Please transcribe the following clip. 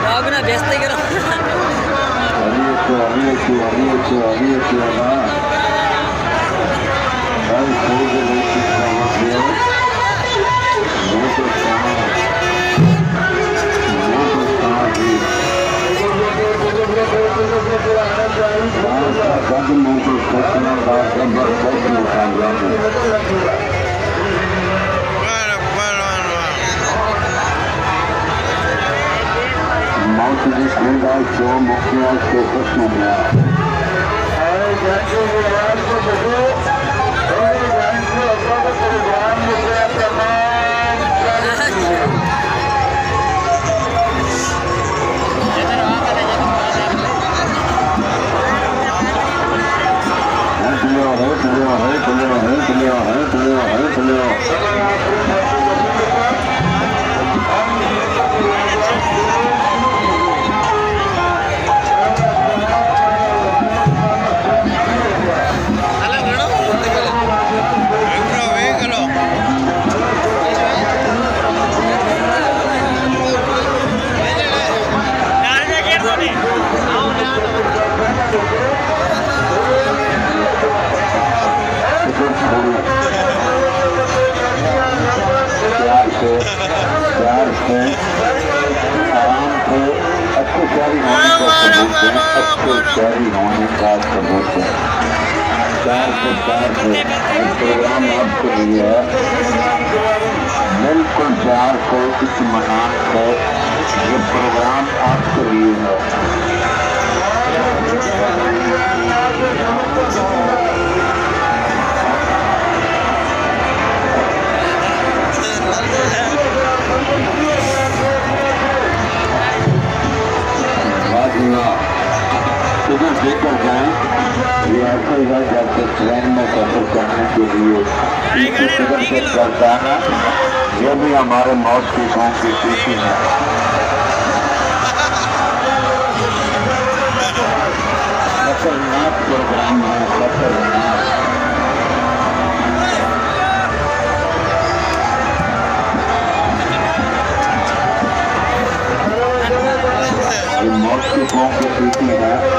बाबू ना व्यस्त करो जो मुखिया के प्रश्न जारी होने का सबूत है। प्रोग्राम आपके लिए बिल्कुल प्यार से इत्मीनान से ये प्रोग्राम आपके लिए है। इधर देखकर जाएं, ये ऐसा ही है जैसे ट्रेन में सफर करने के लिए करता है, ये भी हमारे मौत की गाँव की स्थिति है। खतरनाक प्रोग्राम है, खतरनाक। ये मौत की गाँव की स्थिति है।